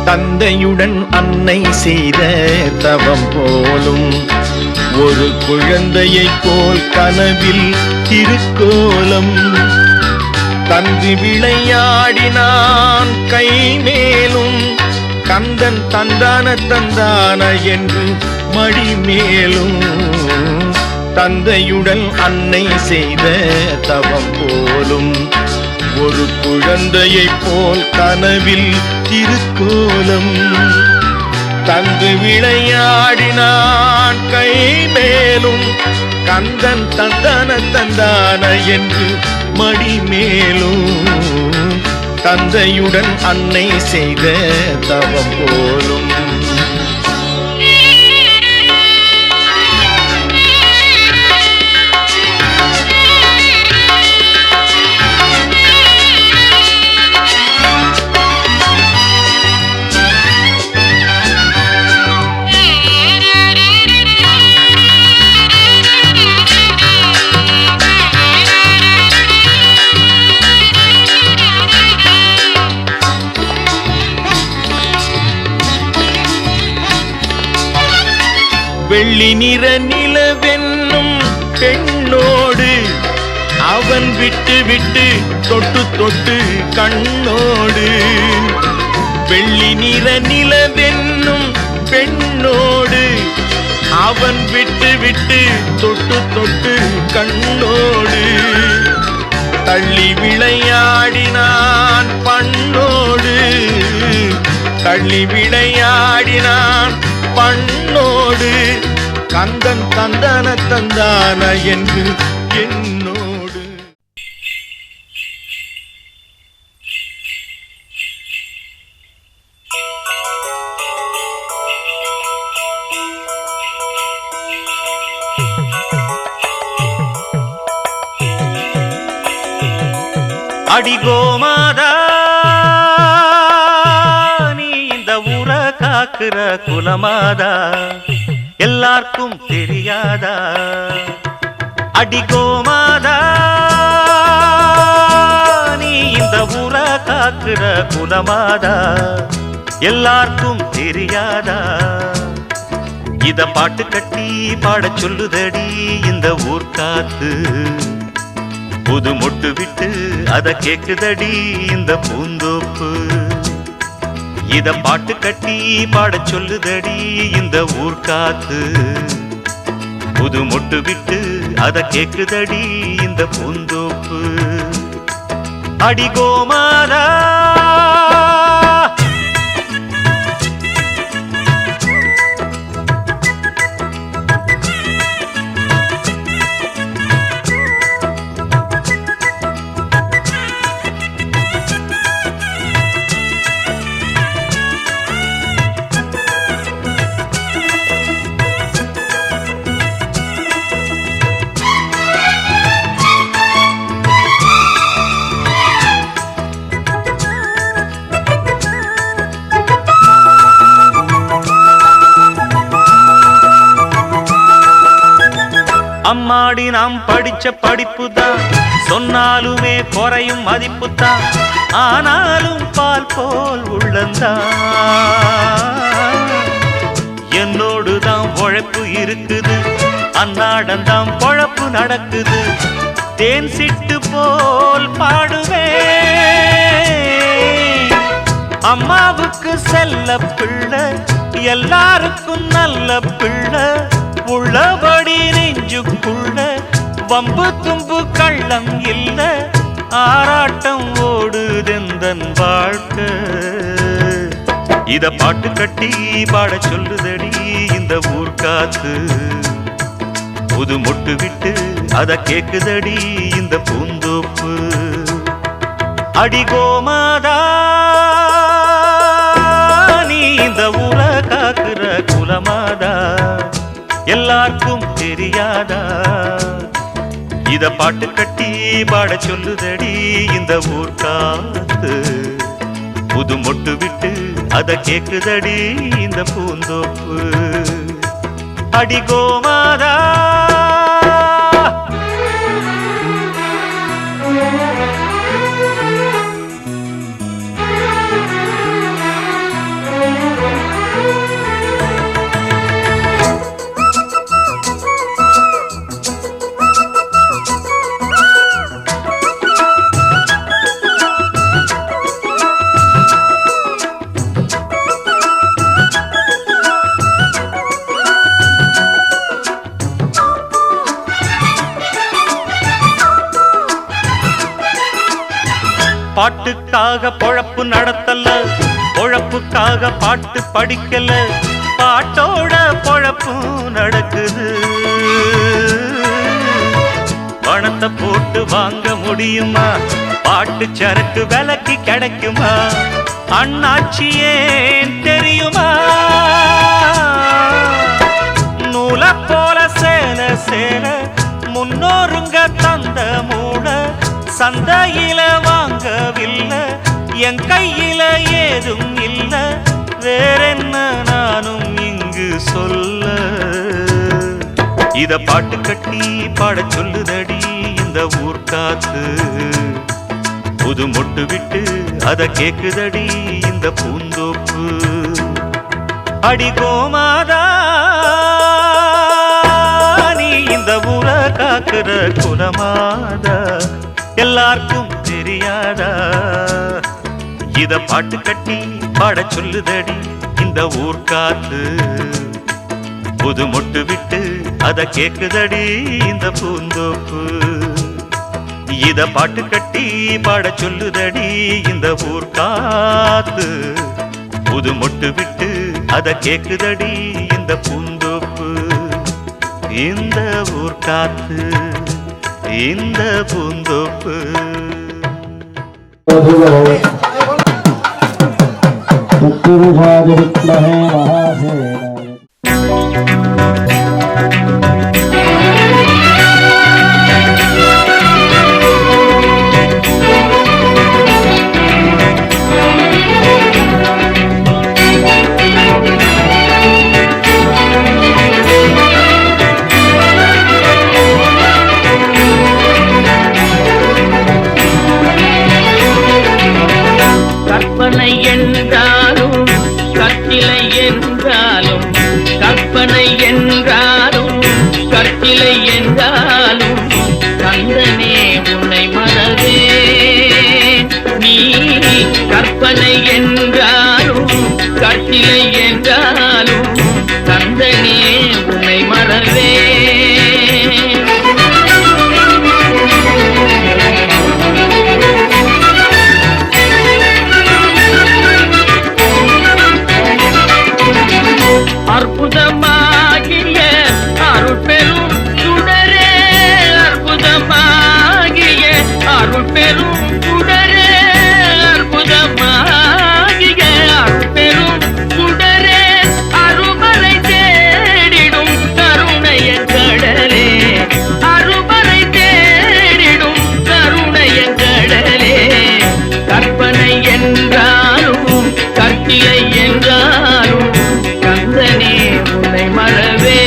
தந்தையுடன் அன்னை செய்த தவம் போலும் ஒரு குழந்தையைப் போல் கனவில் திருக்கோலம் தந்து விளையாடினான் கை மேலும் கந்தன் தந்தான தந்தான என்று மடி மேலும். தந்தையுடன் அன்னை செய்த தவம் போலும் ஒரு குழந்தையைப் போல் கனவில் திருக்கோலம் தந்து விளையாடினான் கை மேலும் கந்தன் தந்தான தந்தான என்று மடி மேலும். தந்தையுடன் அன்னை செய்த தவம் போலும். வெள்ளி நிற நிலவென்னும் பெண்ணோடு அவன் விட்டு விட்டு தொட்டு தொட்டு கண்ணோடு. வெள்ளி நிற நிலவென்னும் பெண்ணோடு அவன் விட்டு விட்டு தொட்டு தொட்டு கண்ணோடு. தள்ளி விளையாடினான் பண்ணோடு தள்ளி விளையாடினான் பண்ணோடு கந்தன் தந்தான தந்தான என்று என்னோடு. அடிகோமாதா நீ இந்த ஊர காக்குற குலமாதா எல்லாருக்கும் தெரியாதா? அடிகோமாதா நீ இந்த ஊர காக்குற குலமாதா எல்லாருக்கும் தெரியாதா? இத பாட்டு கட்டி பாடச் சொல்லுதடி இந்த ஊர் காத்து. புது மொட்டு விட்டு அத கேக்குதடி இந்த பூந்தோப்பு. இத பாட்டு கட்டி பாடச் சொல்லுதடி இந்த ஊர் காத்து. புது மொட்டு விட்டு அத கேக்குதடி இந்த பூந்தோப்பு. அடிகோமாதா அம்மாடி நாம் படிச்ச படிப்புதான் சொன்னாலுமே குறையும் மதிப்புதான். ஆனாலும் பால் போல் உள்ளந்தான் என்னோடுதான் உழைப்பு இருக்குது. அன்னாடந்தான் பொழப்பு நடக்குது. தேன் சிட்டு போல் பாடுவேன் அம்மாவுக்கு செல்ல பிள்ளை, எல்லாருக்கும் நல்ல பிள்ளை. உள்ளபடி நெஞ்சுக்குள்ள வம்பு தும்பு கள்ளம் இல்ல, ஆராட்டம் ஓடுதெந்தன் வாழ்க்கை. இத பாட்டு கட்டி பாட சொல்லுதடி இந்த ஊர் காத்து. புது மொட்டு விட்டு அத கேக்குதடி இந்த பூந்தோப்பு. அடி கோமாதா நீ இந்த ஊரை காக்குற குலமாதா, எல்லாருக்கும் தெரியாதா? இத பாட்டு கட்டி பாட சொல்லுதடி இந்த ஊர் காத்து. புது மொட்டு விட்டு அத கேக்குதடி இந்த பூந்தோப்பு. அடி கோமாதா பாட்டுக்காக பொழப்பு நடத்தல, பொழப்புக்காக பாட்டு படிக்கல, பாட்டோட பொழப்பு நடக்குது. பணத்தை போட்டு வாங்க முடியுமா? பாட்டு சரக்கு விலைக்கு கிடைக்குமா? அண்ணாச்சி ஏன் தெரியுமா? நூலை போல சேல சேல முன்னோருங்க தந்த மூட சந்தையில வாங்கவில்லை, என் கையில ஏதும் இல்ல, வேறென்ன நானும் இங்கு சொல்ல. இத பாட்டு கட்டி பாட சொல்லுதடி இந்த ஊர் காத்து. புது மொட்டு விட்டு அத கேக்குதடி இந்த பூந்தோப்பு. அடி கோமாதா நீ இந்த ஊரை காக்குற குலமாதா, எல்லாருக்கும் தெரியாதா? இத பாட்டு கட்டி பாட சொல்லுதடி இந்த ஊர் காத்து. புது மொட்டு விட்டு அத கேக்குதடி இந்த பூந்தோப்பு. இத பாட்டு கட்டி பாட சொல்லுதடி இந்த ஊர் காத்து. புது மொட்டு விட்டு அத கேக்குதடி இந்த பூந்தோப்பு. இந்த ஊர் காத்து, இந்த பூந்தோப்பு. கற்பனை என்றாலும் கற்சிலை என்றாலும், கற்பனை என்றாலும் கற்சிலை என்றாலும், கந்தனே உன்னை மறவே. நீ கற்பனை என்றாலும் கற்சிலை என்றாலும், கந்தனே உன்னை மறவே. அற்புதமாகிய அருட்பெரும் சுடரே, அற்புதமாகிய அருட்பெரும் சுடரே, அற்புதமாகிய அருட்பெரும் சுடரே, அருமறை தேடிடும் கருணைய கடலே, அருமறை தேடிடும் கருணைய கடலே. கற்பனை என்றாலும் கற்சிலை என்றாலும், கந்தனே உன்னை மறவே.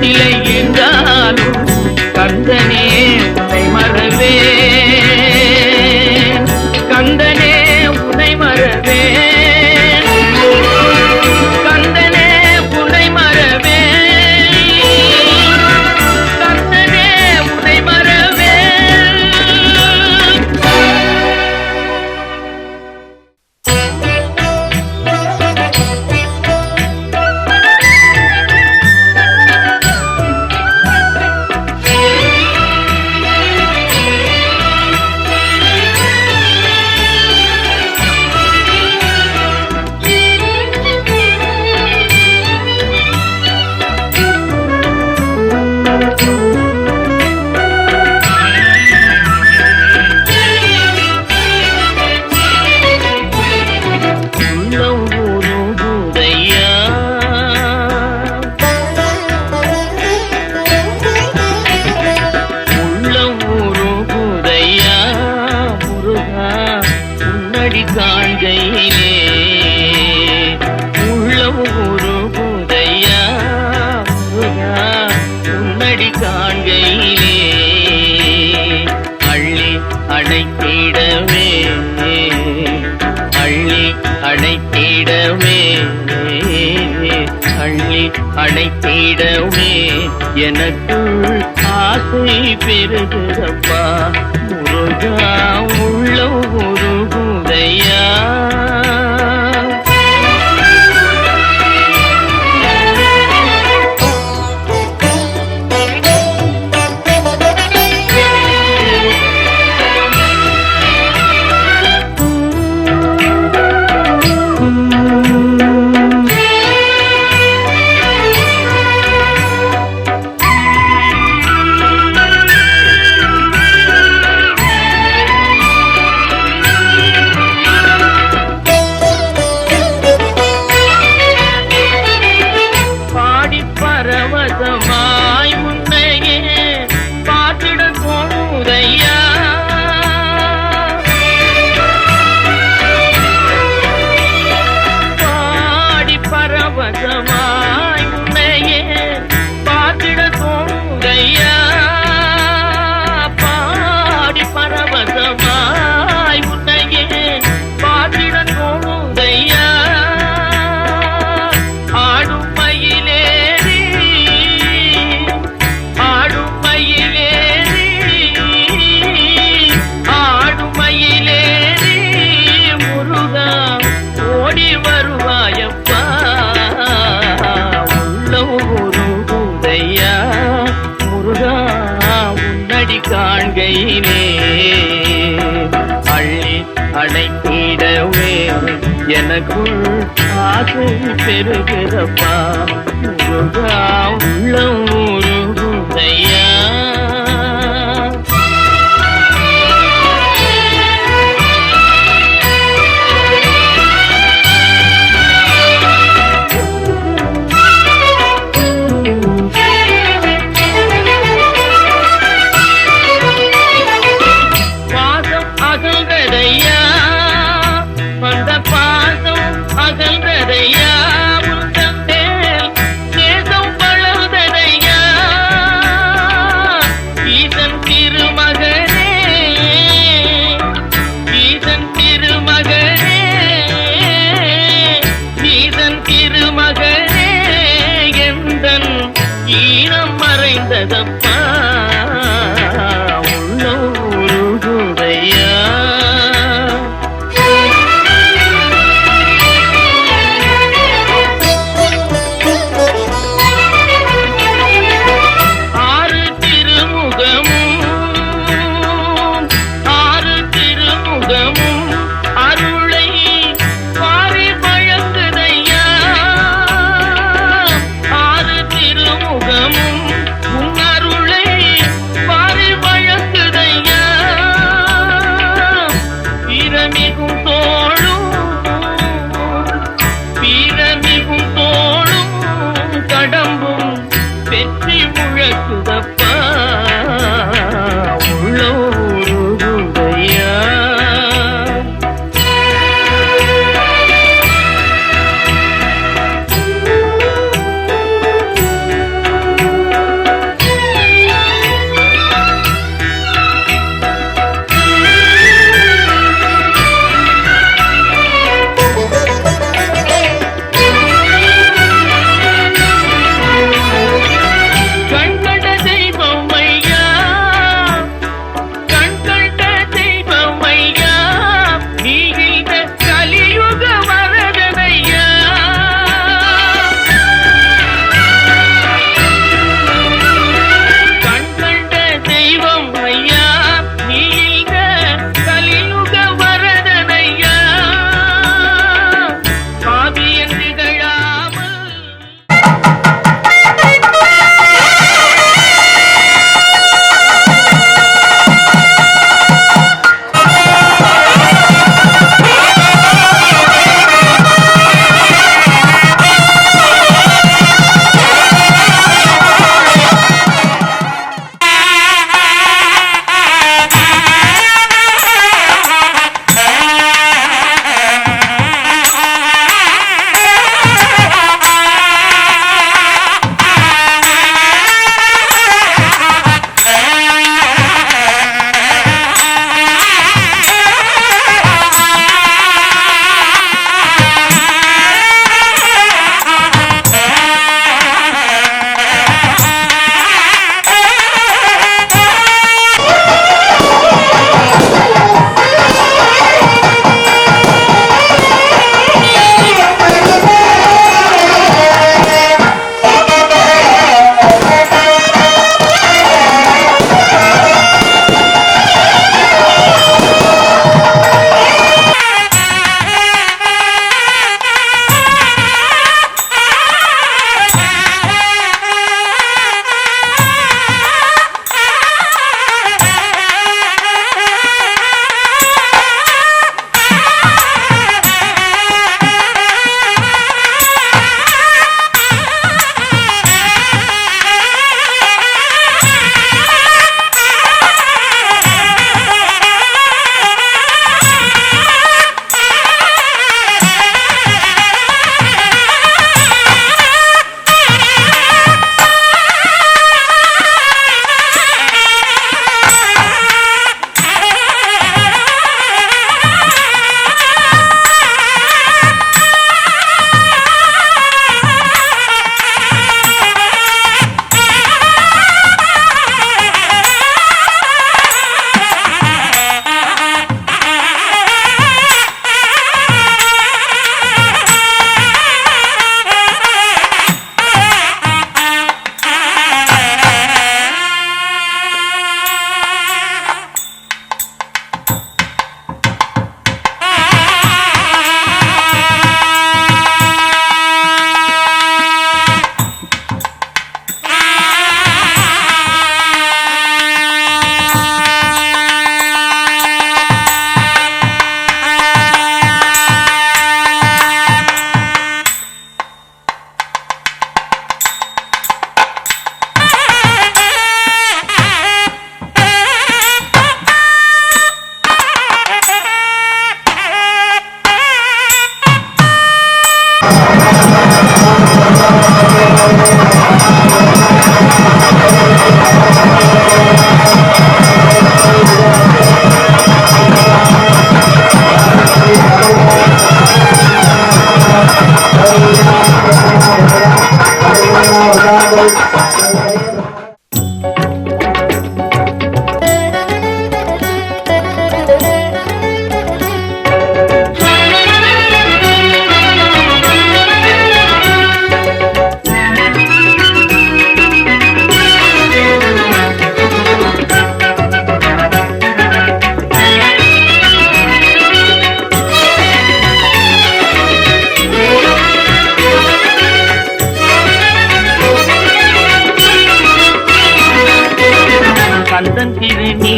சிலை என்றாலும் கந்தனே உன்னை மறவே, கந்தனே உன்னை மறவே, கந்தனே உன்னை மறவே, கந்தனே உன்னை மறவே. அணைத்திடவே எனக்குள் ஆசை பெருகுதப்பா முருகா உள்ள உருகுதையா. காண்கையிலே அள்ளி அணைத்திடவே எனக்குள் ஆசை பெருகிறப்பா முருகா உள்ளம் உருகுதையா. அகல்றதையா உந்தன் மேல் நேசம் வளர்ந்ததையா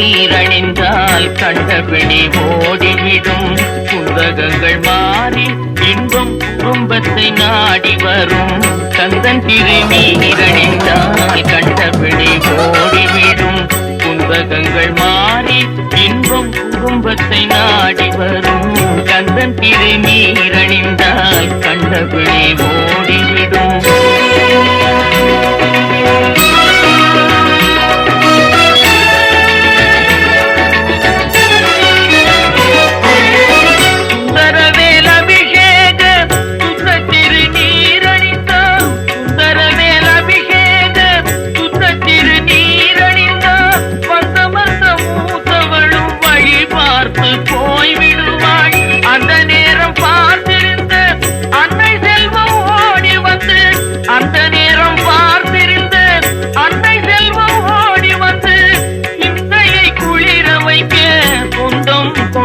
திருநீரணிந்தால் கண்டபிடி ஓடிவிடும். புத்தகங்கள் மாறி இன்பம் குடும்பத்தை நாடி வரும். கந்தன் திருநீரணிந்தால் கண்டபிடி ஓடிவிடும். புத்தகங்கள் மாறி இன்பம் குடும்பத்தை நாடி வரும். கந்தன் திருநீரணிந்தால் கண்டபிடி ஓடிவிடும்.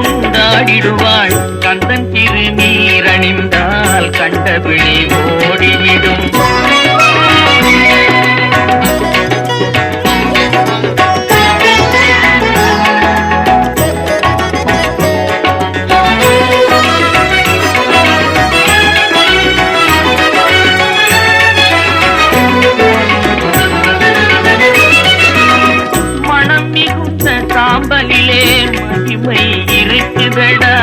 கொண்டாடிடுவாள். கந்தன் திருநீரணிந்தால் கண்டபிடி ஓடிவிடும். மனம் மிகுந்த சாம்பலிலே மகிமை இருக்குதடா.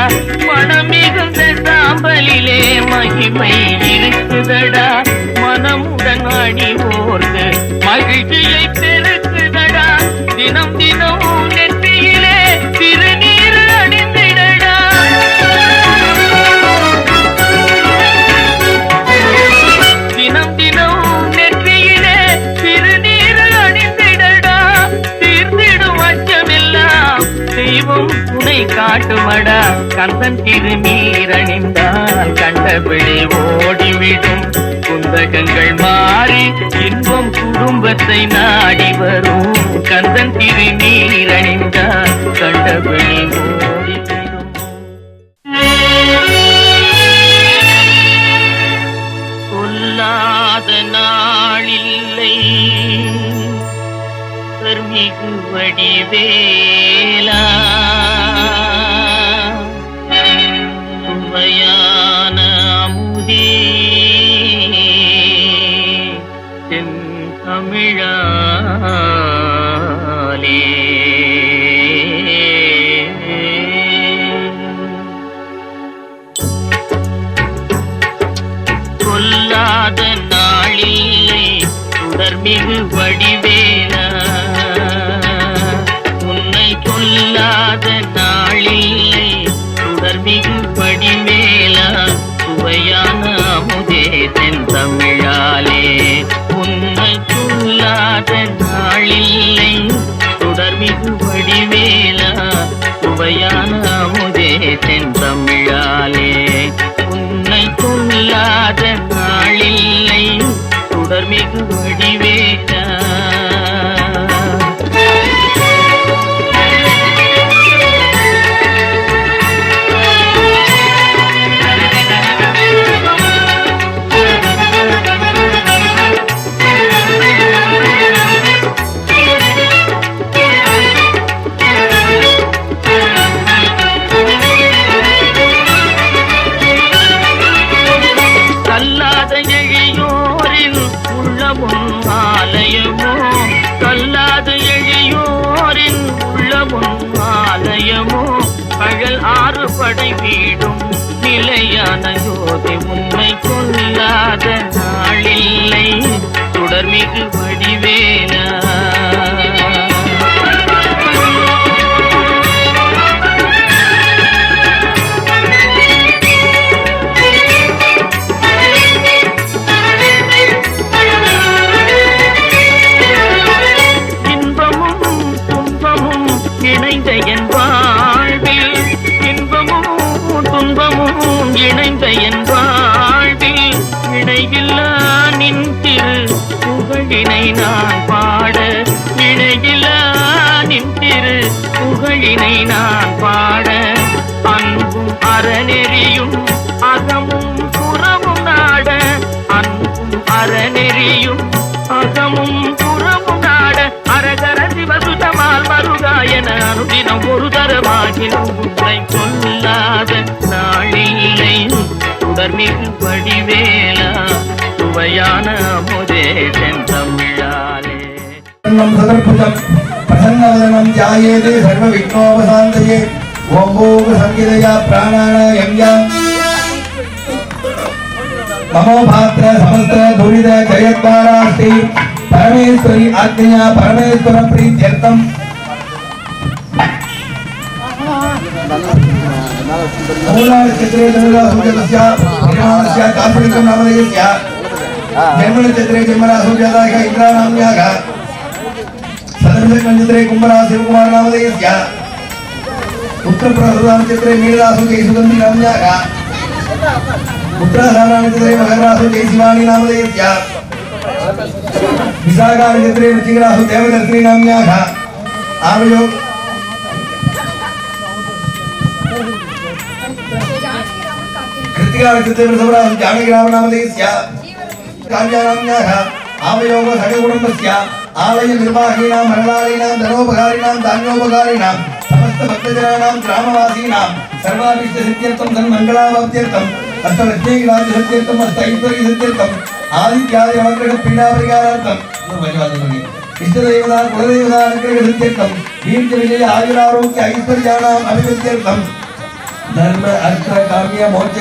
மனம் மிகுந்த சாம்பலிலே மகிமை இருக்குதடா. மனமுடன் அணிவோர்க்கு மகிழ்ச்சியை பெருக்குதடா. தினம் தினம் நெற்றியிலே திருநீர் அணிந்திடடா. தினம் தினம் நெற்றியிலே திருநீர் அணிந்திடடா. தீர்ந்திடும் அச்சமெல்லாம் தெய்வம் துணை காட்டுமடா. கந்தன் திருநீரணிந்தால் கண்டபிடி ஓடிவிடும். புத்தகங்கள் மாறி இன்பம் குடும்பத்தை நாடி வரும். கந்தன் திருநீரணிந்தால் கண்டபிடி ஓடிவிடும். சொல்லாத நாளில்லை மிகு வடிவேலா. சுவையான அமுதே தென் தமிழாலே. சொல்லாத நாளில்லை சுடர்மிகு வடிவேலா. சொல்லாத நாளில்லை சுடர்மிகு வடிவேலா. சுவையான அமுதே தென் தமிழாலே. உன்னை சொல்லாத நாளில்லை சுடர்மிகு வடிவேலா. சுவையான அமுதே தென் தமிழாலே. உன்னை சொல்லாத நாளில்லை சுடர்மிகு வடிவேலா. கல்லாத எழியோரின் உள்ளமும் ஆலயமோ. கல்லாத எழியோரின் உள்ளமும் ஆலயமோ. பகல் 6 படை வீடும் நிலையான ஜோதி. உன்னை கொல்லாத நாளில்லை சுடர்மிகு வடிவேலா. இணைந்த என் வாழ்வில் இன்பமும் துன்பமும் இணைந்த என் வாழ்வில் இணையில்லா நின் திரு புகழினை நான் பாட. இணையில்லா நின் திரு புகழினை நான் பாட. அன்பும் அறநெறியும் அகமும் புறமும் நாட. அன்பும் அறநெறியும் அகமும் புறமும் நாட. அரகர சிவசுதமால் மருகாயன அனுதினம் ஒரு தரமாகிலும் உன்னை கொல்லாத நாளில்லை. தொடர்மிகு படிவேலா சுவையான அமுதே செந்தமிழாலே. பிரசன்னவதனம் தியாயேதே சர்வ விக்னோபசாந்தயே. ஓம் ஓம் சங்கீதயா பிராணாயாம் ममो भात्र समस्त दुरित जयद्वारास्ति परमेश्वरी आज्ञया परमेश्वर प्रीत्यर्थम मूलाल क्षेत्रे दनुरा सुजतस्य निर्माणस्य काल्पनिकं नामधेयस्य जन्मन क्षेत्रे जन्मना सुजाताय इंद्रा नाम्याः सदर्शक क्षेत्रे कुंभरा शिवकुमार नामधेयस्य उत्तर प्रदेश क्षेत्रे मीनरासु जयसुगंधि नाम्याः उत्तराधाराणित्रे मकरासु जयशिवाणी नामधेयस्य विशाखानक्षत्रे वृश्चिकरासु देवदर्शिनी नाम्याः आवयो कृत्तिकानक्षत्रे वृषभरासु जानकीराम नामधेयस्य काव्या नाम्याः आवयोः सकलकुटुम्बस्य आलय निर्वाहिनां मरणालीनां धनोपकारिणां धान्योपकारिणां समस्त भक्तजनानां ग्रामवासीनां सर्वाभीष्टसिद्ध्यर्थं सन्मङ्गलावाप्त्यर्थं अष्टलक्ष्मीराज्यसिद्ध्यर्थं अष्टैश्वर्यसिद्ध्यर्थं आदित्यादि नवग्रह पीडापरिहारार्थं इष्टदेवता कुलदेवता अनुग्रहसिद्ध्यर्थं वीर्यविजय आयुरारोग्य ऐश्वर्याणाम् अभिवृद्ध्यर्थं धर्म अर्थ काम्य मोक्ष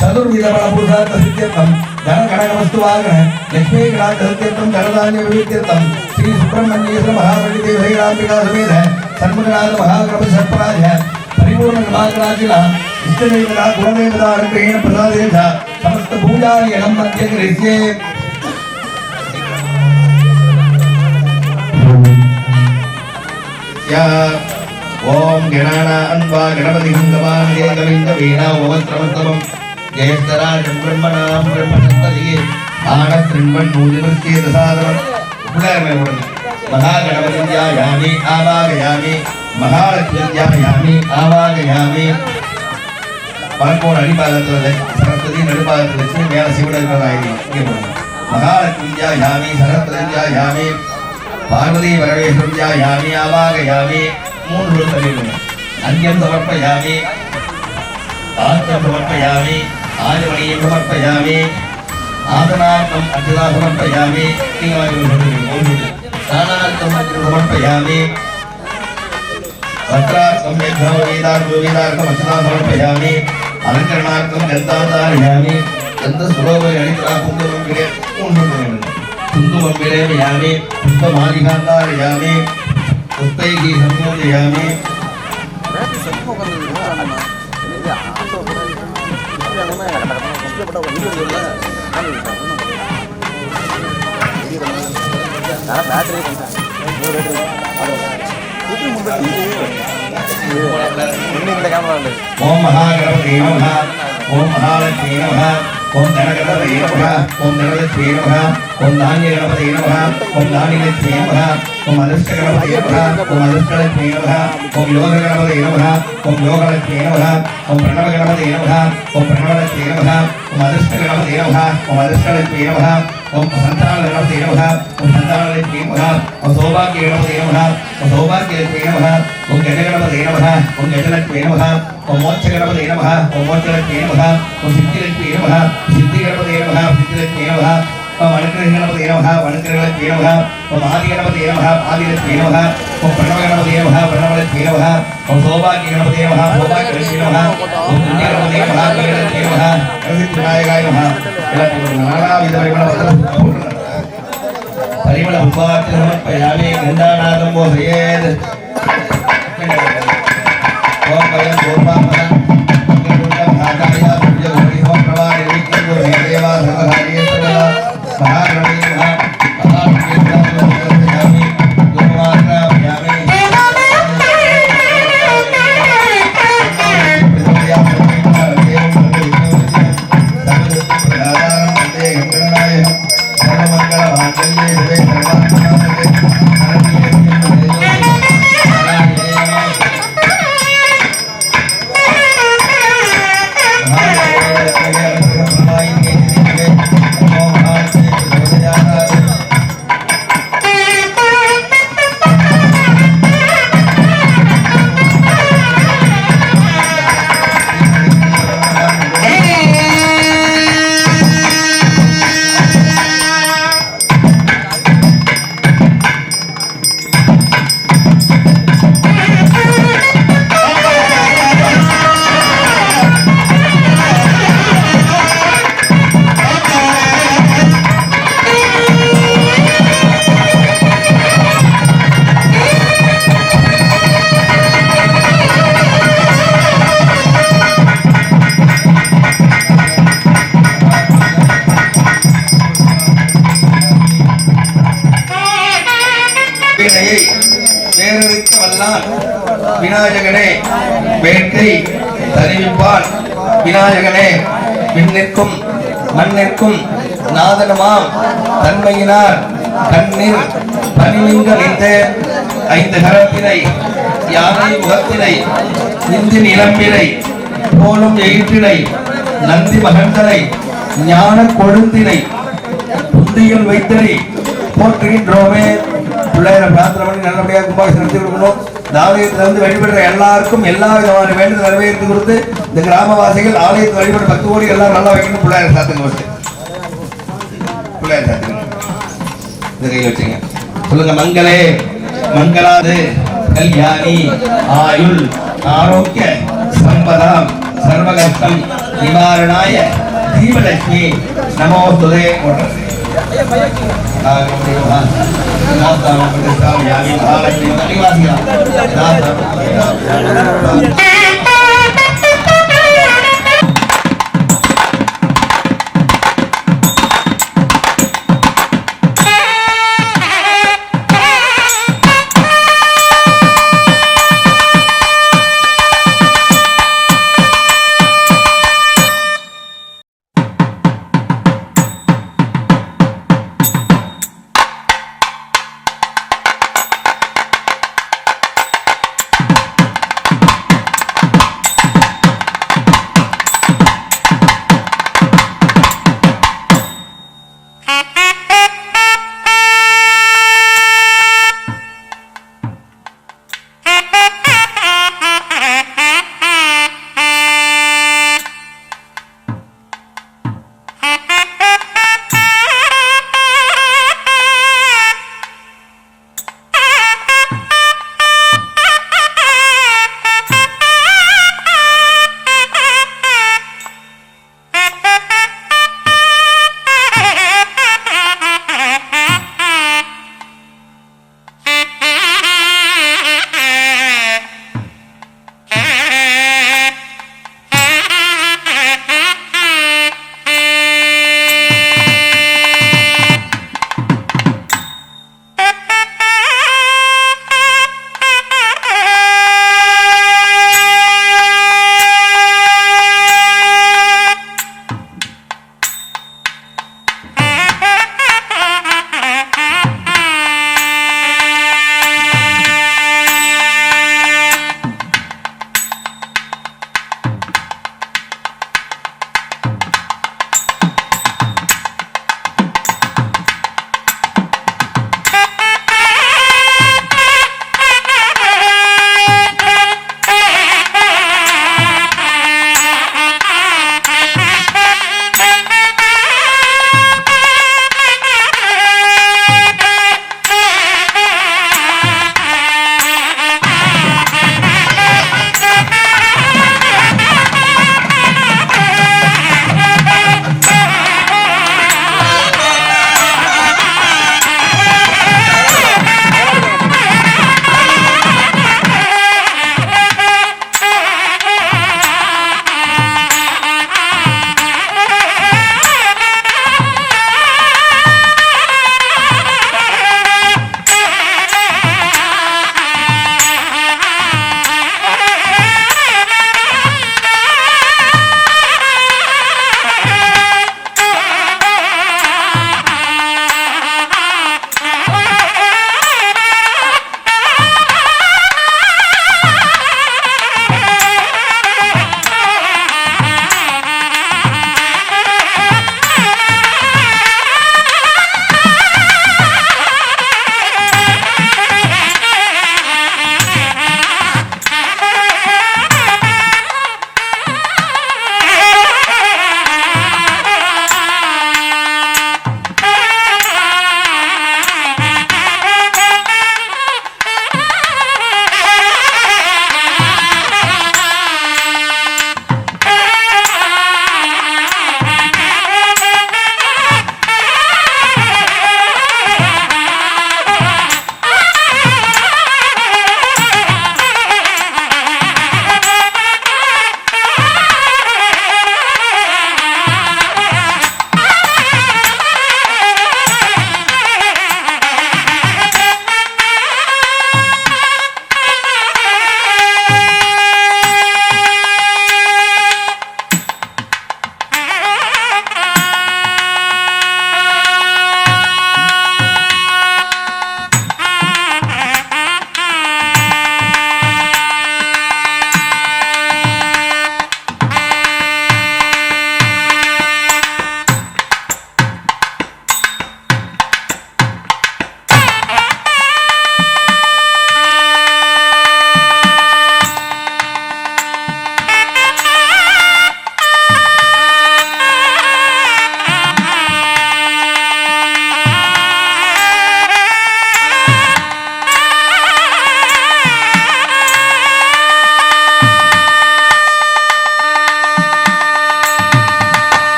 चतुर्विध फलपुरुषार्थ सिद्ध्यर्थं धन कनक वस्तु वाहन लक्ष्मी गणार्थ सिद्ध्यर्थं धनधान्य विविध्यर्थं श्री सुब्रह्मण्येश्वर महापंडित भैरांबिका समेत सन्मुखनाथ महाग्रह सर्पराज परिपूर्ण कृपाकराजिला इष्टदेवता कुलदेवता अनुग्रहेण प्रसादेन समस्त पूजादियं मध्ये करिष्ये। ओम गणानान्वा गणपतिं गवामहे कविं वीणा ओमत्रमस्तमं जयस्तराजं ब्रह्मणां ब्रह्मणस्पतिये आनशृण्वन्नूतिमस्येतसादनं पुनर्मेवं महागणपतिं ध्यायामि आवाहयामि महालक्ष्मीं ध्यायामि आवाहयामि पलकोड अडिपादत्तुल सरस्वती नडुपादत्तुल लक्ष्मी मेल शिवन इरुक्करायिगे इंगे पोडुंगा महालक्ष्मीं ध्यायामि सरस्वतीं ध्यायामि पार्वती परमेश्वरं ध्यायामि आवाहयामि मूன்று தலிலுங்க அன்யம் சமர்ப்பயாமி ஆத்ம சமர்ப்பயாமி ஆதிமணியம் சமர்ப்பயாமி ஆதனார்த்தம் அர்ச்சனா சமர்ப்பயாமி ஸ்நானார்த்தம் சமர்ப்பயாமி வஸ்திரார்த்தம் வேதார்த்தம் அர்ச்சனா சமர்ப்பயாமி அலங்கரணார்த்தம் கந்தாதாரயாமி கந்த சுலோபை அளித்ரா குங்குமம் விரே மூன்று குங்குமம் விரேமயாமி புஷ்பமாலிகாந்தாரயாமி उत्तैकी संयोजयामि ओम महागणपते नमः ओम महालक्ष्मी नमः ओम गणगणपते नमः ओम गणलक्ष्मी नमः ओम धान्यगणपते नमः ओम धान्यलक्ष्मी नमः ओम अदृष्टगणपते नमः ओम अदृष्टलक्ष्मी नमः ओम योगगणपते नमः ओम योगलक्ष्मी नमः ओम प्रणवगणपते नमः ओम प्रणवलक्ष्मी नमः ओम अदृष्टगणपते नमः ओम अदृष्टलक्ष्मी नमः ओम संतानगणपते नमः ओम संतानलक्ष्मी नमः ओम सौभाग्यगणपते नमः ओम सौभाग्यलक्ष्मी नमः ओम गजगणपते नमः ओम गजलक्ष्मी नमः ओम मोक्षगणपते नमः ओम मोक्षलक्ष्मी नमः ओम सिद्धिलक्ष्मी नमः सिद्धिगणपते नमः सिद्धिलक्ष्मी नमः ओम अनुग्रहगणपते नमः अनुग्रहलक्ष्मी नमः ओम आदिगणपते नमः आदिलक्ष्मी नमः ओम प्रणवगणपते नमः प्रणवलक्ष्मी नमः ओम सौभाग्यगणपते नमः सौभाग्यलक्ष्मी नमः ओम पुण्यगणपते नमः पुण्यलक्ष्मी नमः प्रसिद्धिविनायकाय नमः परिमल पुष्पार्चन समर्पयामि गन्धानादं मोहयेत् ओम वयं गोपामः मंगलकुण्डं भागाय सूर्यघोरी समप्रभारे विष्णु देवा सर्वकार्येषु महागणपति नमः महालक्ष्मी गोमात्राभयामि விநாயகனே வேட்கை தருவிப்பான் விநாயகனே விண்ணிற்கும் மண்ணிற்கும் நாதனமாம் தன்மையினார் கண்ணீர் பணிவிங்க நின்ற 5 கரத்தினை யானை முகத்தினை இந்தின் இளம்பினை போலும் எயிற்றினை நந்தி மகந்தனை ஞான கொழுந்தினை புந்தியில் வைத்தனை போற்றுகின்றோமே. பிள்ளைகளை பிரார்த்தனை பண்ணி நல்லபடியாக கும்பாபிஷேகம் நடத்தி கொடுக்கணும். இந்த ஆலயத்தில் வந்து வழிபடுற எல்லாருக்கும் எல்லா விதமான வேண்டுதல் நிறைவேற்றி கொடுத்து இந்த கிராமவாசிகள் ஆலயத்தில் வழிபட 10 கோடி எல்லாம் நல்லா வைக்கணும். பிள்ளையார சாத்துங்க ஃபர்ஸ்ட். பிள்ளையார சாத்துங்க. இந்த கையில் வச்சுங்க. சொல்லுங்க. மங்களே மங்களாது கல்யாணி ஆயுள் ஆரோக்கிய சம்பதாம் சர்வகர்த்தம் நிவாரணாய தீபலட்சுமி நமோஸ்துதே.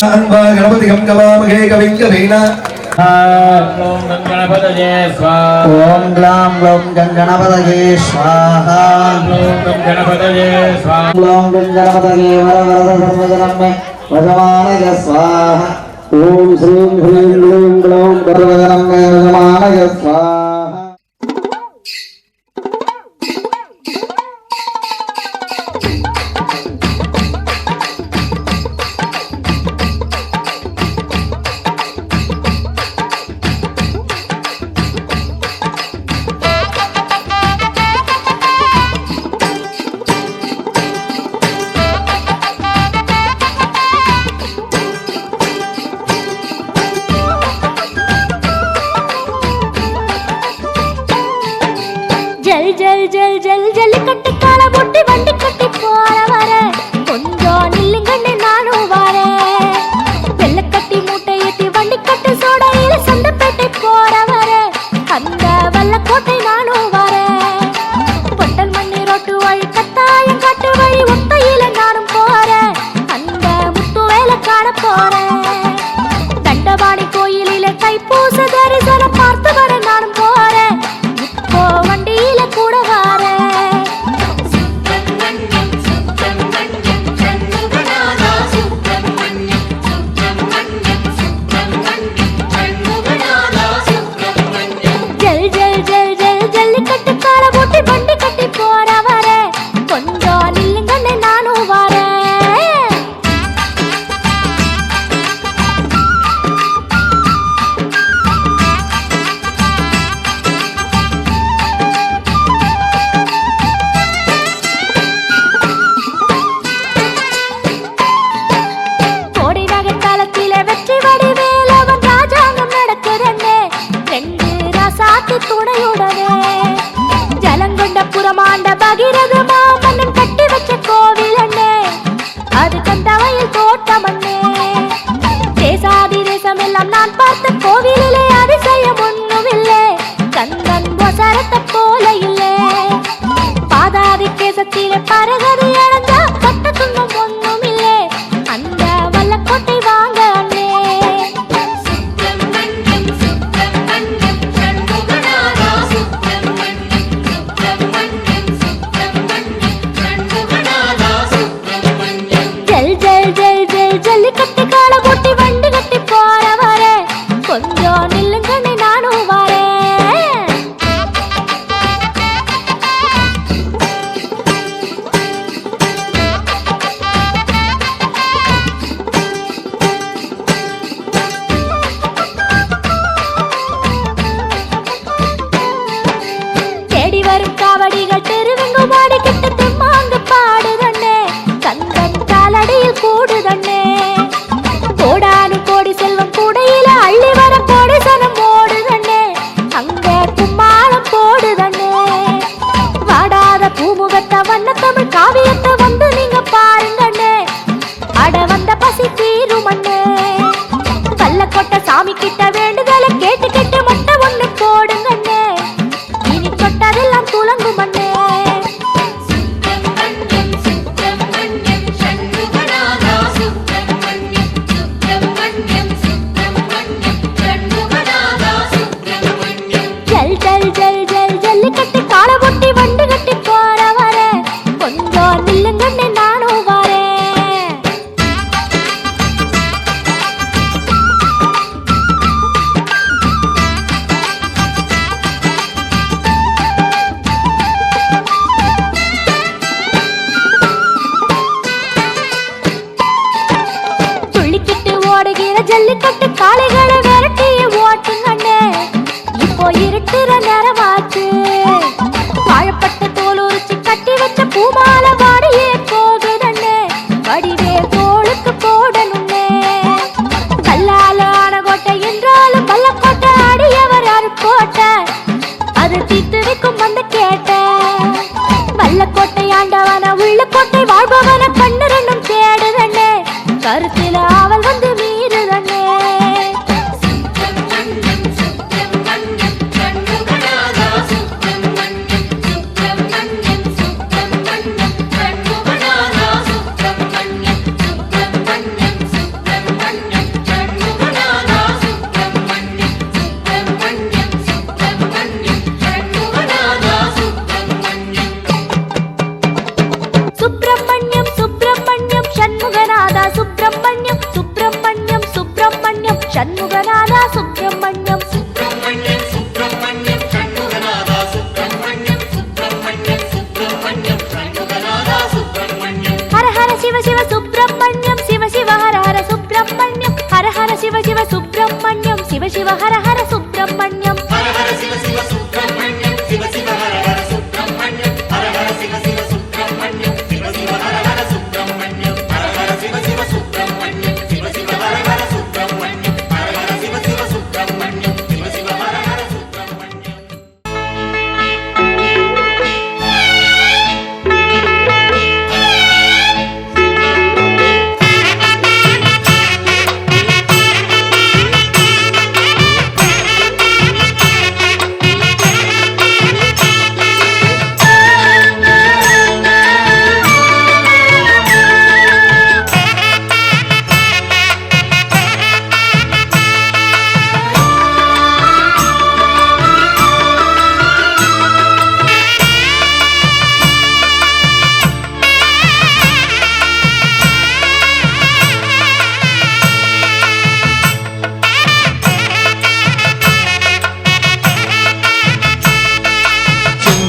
गणपति गम गवामहे कविं कवीना ओम गणपतये स्वाहा ओम ग्लाम ग्लोम गणपतये स्वाहा ओम गणपतये स्वाहा ग्लोम गणपतये वरवरद सर्वजनमे वजमानय स्वाहा ओम श्रीं ह्रीं क्लीं ग्लौं सर्वजनमे वजमानय स्वाहा जल जल जल जल जल कट्टी काला बोटी वंडी कट्टी पोरा वारे கொஞ்சோ நில்லுங்கண்ணே நானும் வாரேன் வெள்ள கட்டி மூட்டை ஏத்தி வண்டி கட்டி சோடையில சந்தப்பேட்டை போற வாரே அந்த வல்லக்கோட்டை நானும் வாரேன் பொட்டல் மண்ணி ரோட்டு வழி கட்டாயம் காட்டு வழி ஒத்தையில நானும் போறேன் அந்த முத்து வேலை காண போறேன் தண்டபாணி கோயிலில தைப்பூச தரிசனம் பார்த்து வர நானும் போறேன் இப்போ வண்டியில கூட வாரேன் ஜல் ஜல் ஜல் ஜல் ஜல்லிக்கட்டு கால போட்டு வண்டி கட்டி போற வாரே கொஞ்சம் நில்லுங்கண்ணே நானும் வாரேன் கோடி நகத்தாலத்தில வெற்றி வடிவேலவன் ராஜாங்கம் நடக்குதண்ணே ரெண்டு ராசாத்தி துணையுடனே ஜலங்கொண்ட புறமாண்ட பகிரத மாமன்னன் கட்டி வச்ச கோவில் அண்ணே அது கந்தவையில் தோட்டம் அண்ணே தேசாதி தேசம் எல்லாம் நான் பார்த்த கோவிலிலே அதிசயம் ஒன்றும் இல்லை கந்தன் வசரத்தை போல இல்லை பாதாதி கேசத்திலே பரகதி அடைஞ்சா பட்ட துன்பம் ஒன்றும் இல்லை அந்த வல்லக்கோட்டை வாங்க அண்ணே ஜல் ஜல் ஜல் ஜல் ஜல்லிக்கட்டு கால போட்டி வண்டி கட்டி போற வாரே கொஞ்சம் நில்லுங்கண்ணே நானும் வாரேன் தேடி வரும் காவடிகள் தெருவெங்கும் மாடிக்கிட்டு தெம்மாங்கு பாடுதண்ணே கந்தன் காலடியில் கூடுதண்ணே கோடானு கோடி செல்வம் கூடையில அள்ளி வர கோடி சனம் ஓடுதண்ணே அங்க கும்மாளம் போடுதண்ணே வாடாத பூமுகத்த வண்ண தமிழ் காவியத்தை வந்து நீங்க பாருங்கண்ணே அட வந்த பசி தீரும் அண்ணே கள்ளக்கொட்ட சாமி கிட்ட வேண்டுதலை கேட்டு கேட்டு மொட்டை ஒண்ணு போடுங்கண்ணே இனி தொட்டதெல்லாம் துலங்கும் அண்ணே ஜல் ஜல் ஜல் ஜல் ஜல்லிக்கட்டு கால போட்டி வண்டி கட்டி போற வாரே கொஞ்சம் நில்லுங்கண்ணே நானும் வாரேன்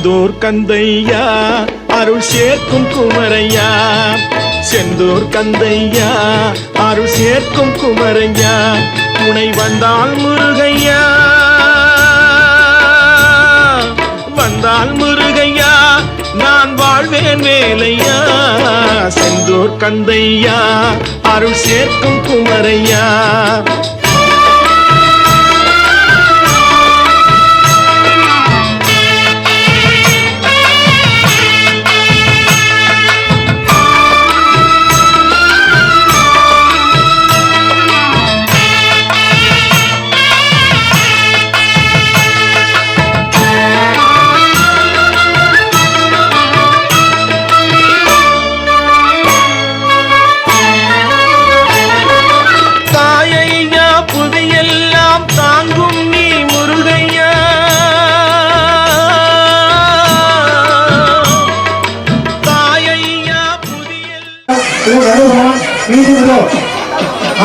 செந்தூர் கந்தையா அருள் சேர்க்கும் குமரையா, செந்தூர் கந்தையா அருள் சேர்க்கும் குமரையா, துணை வந்தால் முருகையா, வந்தால் முருகையா நான் வாழ்வேன் வேலையா, செந்தூர் கந்தையா அருள் சேர்க்கும் குமரையா.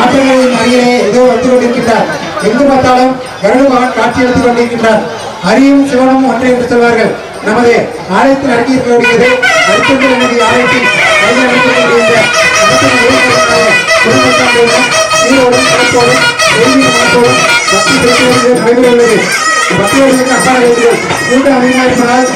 ஆற்றங்களின் அருகிலே ஏதோ வந்து கொண்டிருக்கின்றார். எங்கு பார்த்தாலும் கருடுவான் காட்சி எடுத்துக் கொண்டிருக்கின்றார். அரியும் சிவனும் ஒன்றை என்று சொல்வார்கள். நமது ஆலயத்தில் அடங்கியிருக்கக்கூடியது அடுத்தது நமது ஆலயத்தில் நீரோடும் கடப்போடும் தெய்வீக மனத்தோடும் பக்தி செலுத்துவது நடைபெறவுள்ளது. பக்தர்களுக்கு அப்பால் வேண்டுகள் கூட்டம் அதிகமாக இருப்பதால்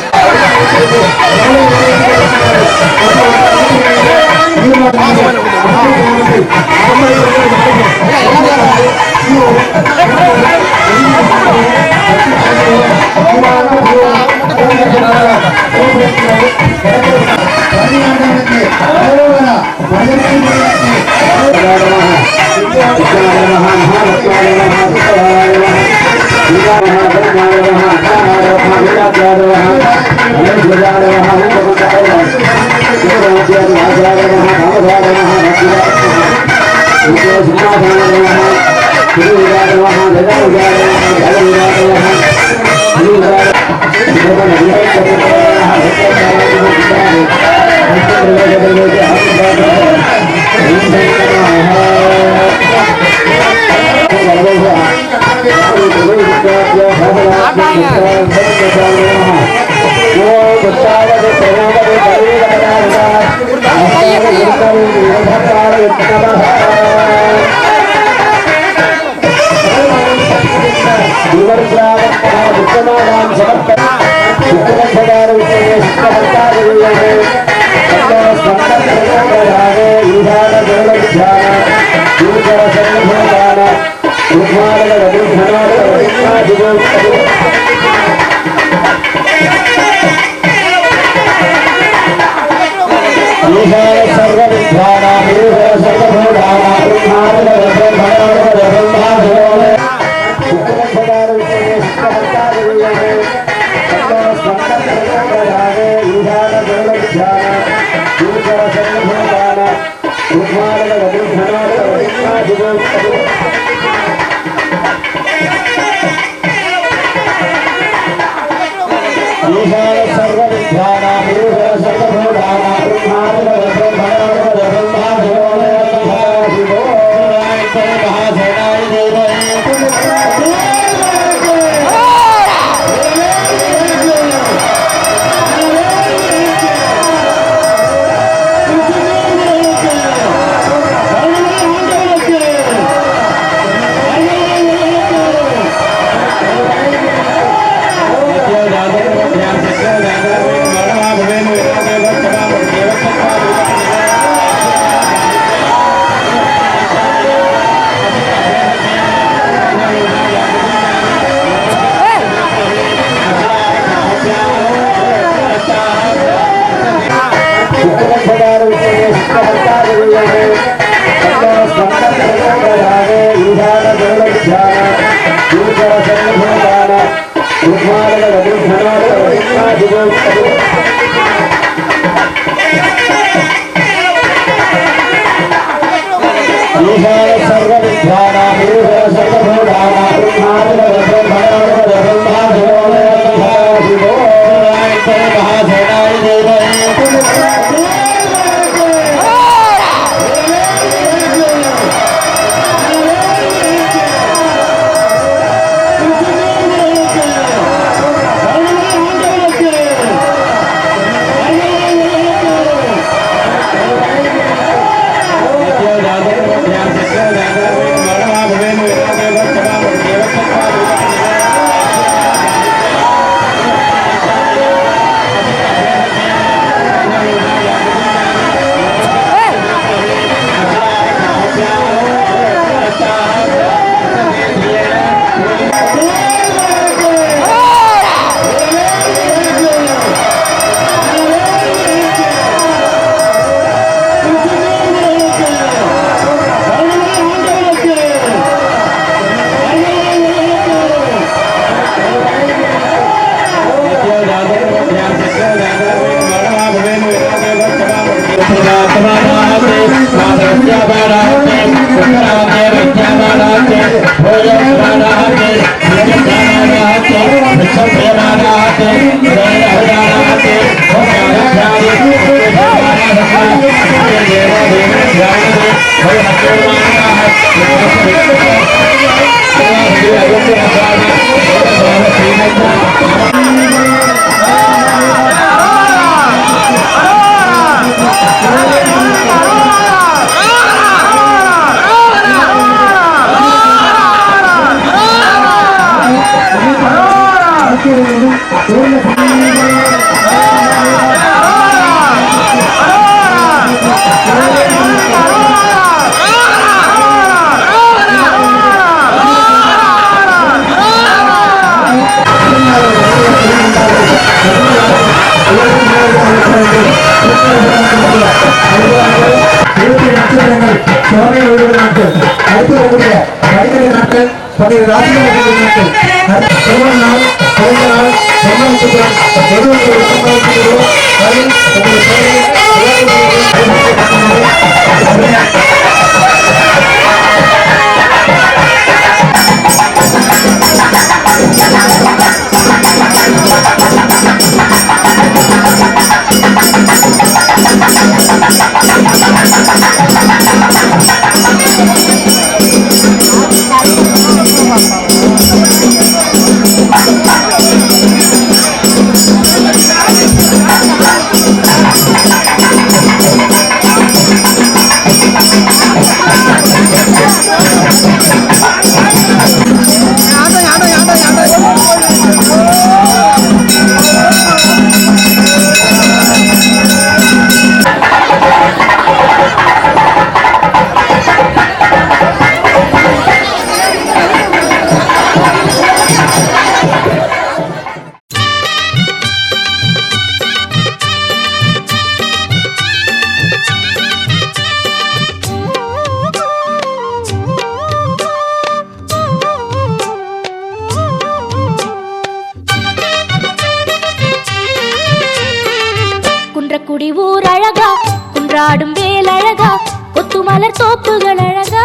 குன்றக்குடி ஊர் அழகா, குன்றாடும் வேல் அழகா, கொத்துமலர் தோப்புகள் அழகா,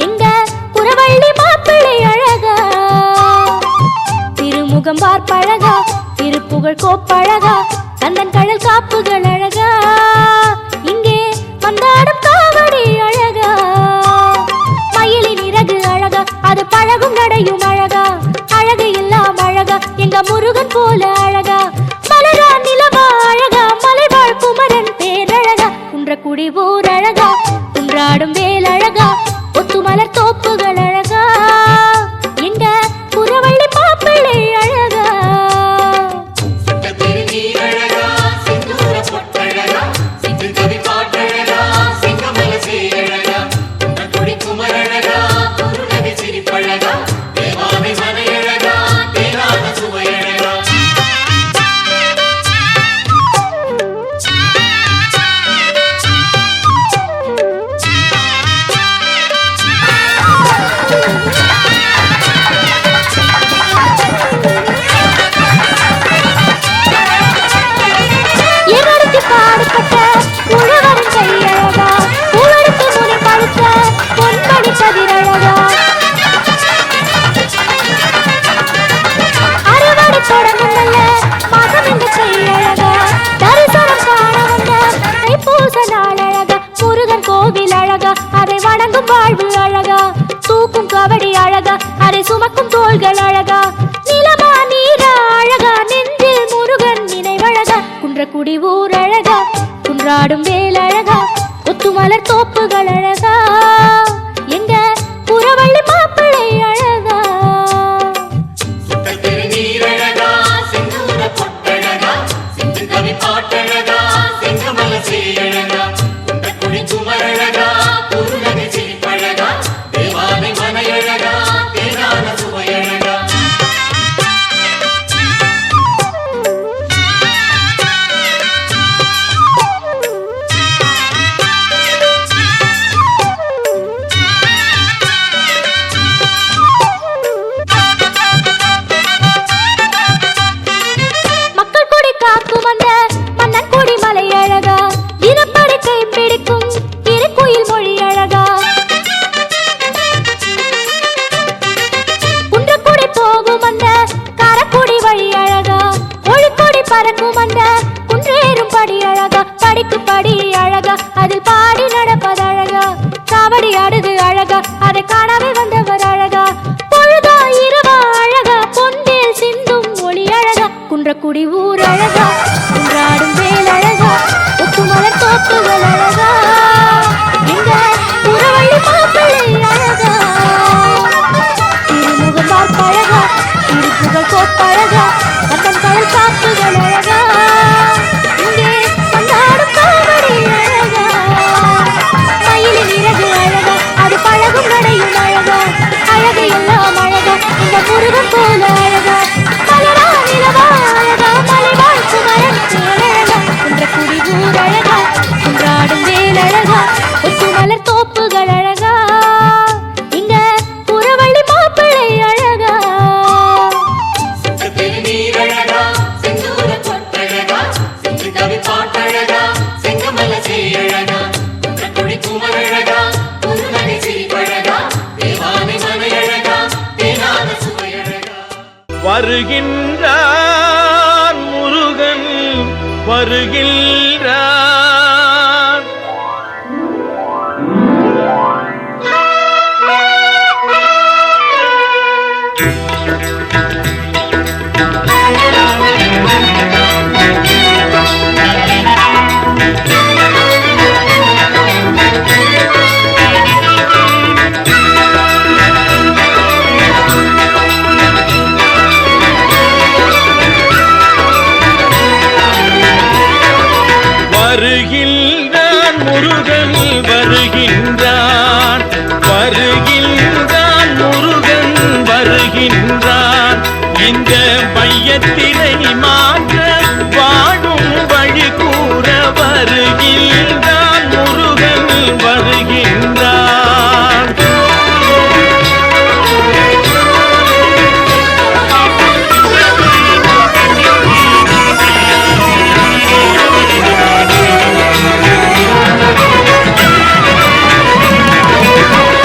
எங்க குறவள்ளி மாப்பிள்ளை அழகா, திருமுகம் பார்ப்பழகா, திருப்புகழ் கோப்பழகா, கந்தன் கடல் காப்புகள் அழகா, இங்கே வந்தாடும் காவடி அழகா, மயிலின் இறகு அழகா, அது பழகும் நடையும் அழகா, அழகு எல்லாம் அழகா, எங்க முருகன் போல அழகா, மலரா நிலவா அழகா, மலைவாழ் குமரன் பேரழகா, குன்றக்குடி ஊர் அழகா, குன்றாடும் வேல் அழகா, ஒத்துமலர் தோப்புகள் அழகா, எங்க புறவள்ளி மாப்பிள்ளை அழகா. சுமக்கும் தோள்கள் அழகா, நிலமா நீரா அழகா, நெஞ்சில் முருகன் நினைவழகா, குன்றக்குடி ஊர் அழகா, குன்றாடும் வேல் அழகா, ஒத்துமலர் தோப்புகள் அழகா, எங்க புறவள்ளி மாப்பிள்ளை அழகா. அந்த குன்றேறும் படி அழகா, படிக்கு படி அழகா, அதில் பாடி நடப்பது அழகா, காவடி ஆடுது அழகா, அதை காணவே வந்தவர் அழகா, பொழுதா இரவா அழகா, பொன்வேல் சிந்தும் ஒளி அழகா, குன்றக்குடி ஊர் அழகா, குன்றாடும் வேல் அழகா, ஒத்துமலர் தோப்புகள் அழகா, எங்க புறவள்ளி மாப்பிள்ளை அழகா, திருமுகம் பார்ப்பழகா, திருப்புகள் கோப்பழகா, வந்தன் கடல் காப்புகள் அழகா, இங்கே கொண்டாடும் காவடி அழகா, மயிலின் இறகு அழகா, அது பழகும் நடையும் அழகா, அழகு எல்லாம் அழகா, இந்த முருகன் போல அழகா, மலரா நிலவா அழகா, மலைவாழ் குமரன் அழகா, குன்றக்குடி ஊர் அழகா, குன்றாடும் வேல் அழகா, ஒத்துமலர் தோப்புகள் அழகா, இங்க புறவள்ளி மாப்பிள்ளை அழகா. திருநீரழகா, செந்தூர பொட்டழகா, செஞ்சு கவி பாட்டழகா, செங்கமல செய்யழகா, குன்றக்குடி குமரழகா, குருநகை சிரிப்பழகா, தேவானை மனையழகா, தேனாத சுவையழகா. வருகின்றான் முருகன் வருகின்றான், வருகின்றான் முருகன் வருகின்றான், வருகின்றான் முருகன் வருகின்றான், இந்த மையத்தினை மாற்ற வாழும் வழி கூற வருகின்றான் முருகன் வருகின்றான்.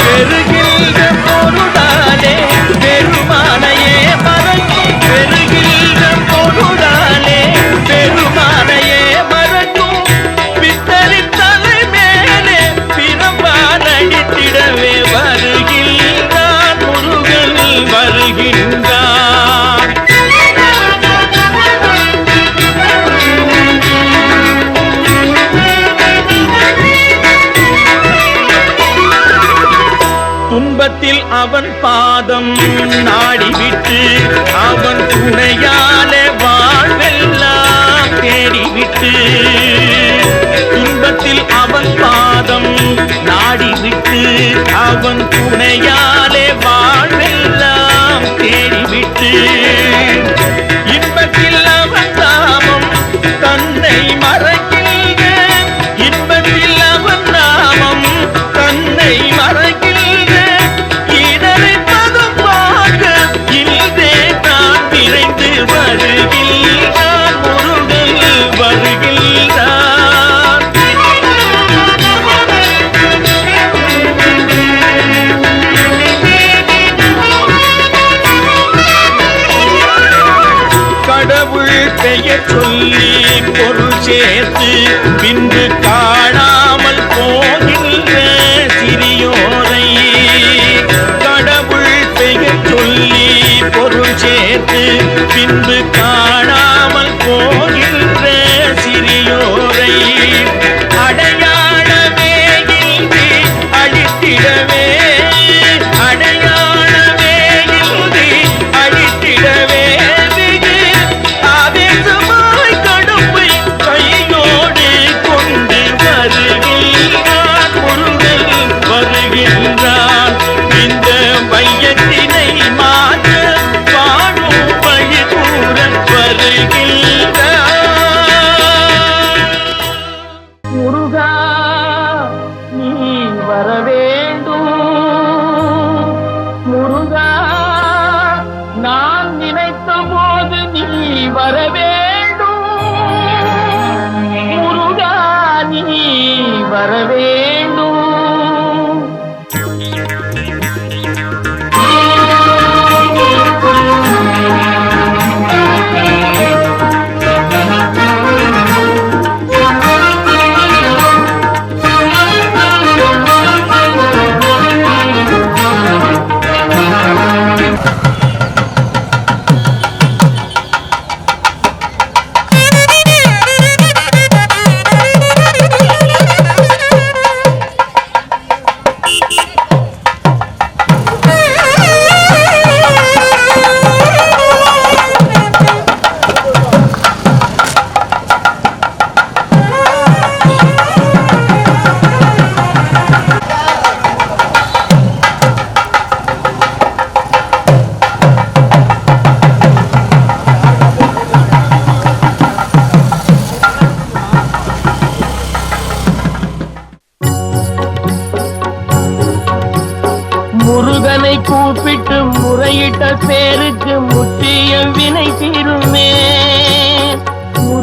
பெருகின்ற பொருளாலே பெருமானையே மறக்கும், பெருகின்ற பொருளாலே பெருமானையே மறக்கும், பித்தரின் தலை மேலே பிரம்பா நடித்திடவே வருகின்றான் முருகன் வருகின்றான். துன்பத்தில் அவன் பாதம் நாடிவிட்டு, அவன் துணையாலே வாழ்வெல்லாம் தேடிவிட்டு, துன்பத்தில் அவன் பாதம் நாடிவிட்டு, அவன் துணையாலே வாழ்வெல்லாம் தேடிவிட்டு, இன்பத்தில் அவன் நாமம் தன்னை மறக்கின்ற, இன்பத்தில் அவன் நாமம் தன்னை மறக்கின்ற, இதனை பதமாக இனிதே நான் விரைந்து வருகின்றான் முருகன் வருகின்றான். கடவுள் பெயர் சொல்லி பொருள் சேர்த்து பின்பு காணாமல் போகின்ற சிறியோரை, கடவுள் பெயர் சொல்லி பொருள் சேர்த்து பின்பு காணாமல் போகின்ற சிறியோரை, அடையாளமே இன்றி அழித்திடவே, அடையாளமே இன்றி அழித்திடவே, வெகு ஆவேசமாய் கடுப்பை கையோடு கொண்டு வருகின்றான் முருகன் வருகின்றான், இந்த மையத்தினை மாற்ற வாழும் வழி கூற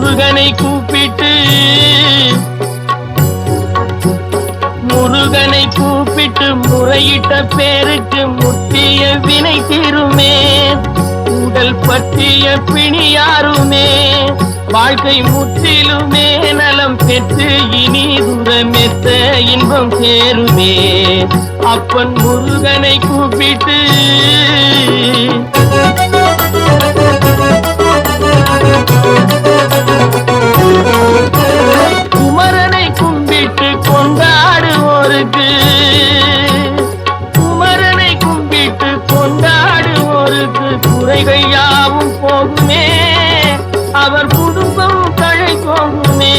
முருகனை கூப்பிட்டு முறையிட்ட பேருக்கு முற்றிய வினை தீருமே. உடல் பற்றிய பிணியாருமே வாழ்க்கை முற்றிலுமே நலம் பெற்று இனி துரமெத்த இன்பம் சேருமே. அப்பன் முருகனை கூப்பிட்டு குமரனை கும்பிட்டு கொண்டாடுவோருக்கு குறைகள் யாவும் போகுமே அவர் குடும்பம் தழை போகுமே.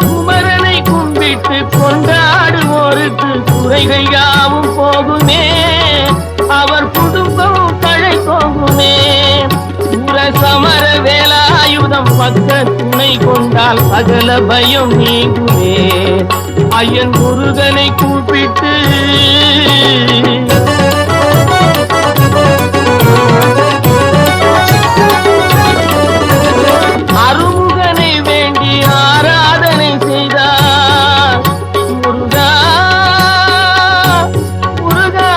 குமரனை கும்பிட்டு கொண்டாடுவோருக்கு குறைகள் யாவும் போகுமே அவர் குடும்பம் தழை போகுமே. சமர வேலாயுதம் பக்க துணை கொண்டால் சகல பயம் நீங்குமே. ஐயன் முருகனை கூப்பிட்டு அருமுகனை வேண்டி ஆராதனை செய்தார். முருகா முருகா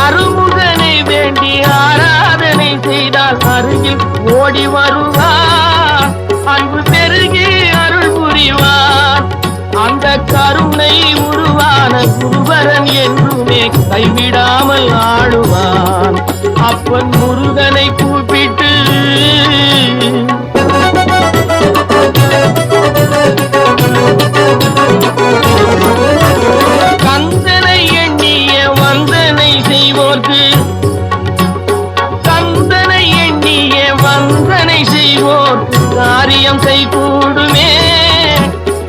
அருமுகனை வேண்டி ஆராதனை செய்தால் அருகில் ஓடி வருவார். அன்பு பெருகி அருள் புரிவார். அந்த கருணை உருவான குருவரன் என்றுமே கைவிடாமல் ஆடுவான். அப்பன் முருகனை கூப்பிட்டு கந்தனை எண்ணிய வந்தனை செய்வோர்க்கு கந்தனை எண்ணிய வந்தனை செய்வோர்க்கு காரியம் கைகூடுமே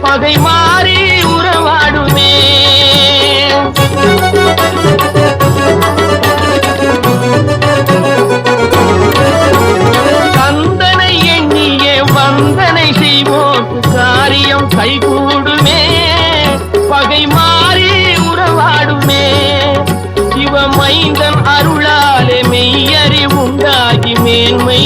பகை மாறி உறவாடுமே. கந்தனை எண்ணிய வந்தனை செய்வோர்க்கு காரியம் கைகூடுமே பகை மாறி உறவாடுமே. சிவமைந்தன் அருளாலே மெய்யறி உண்டாகி மேன்மை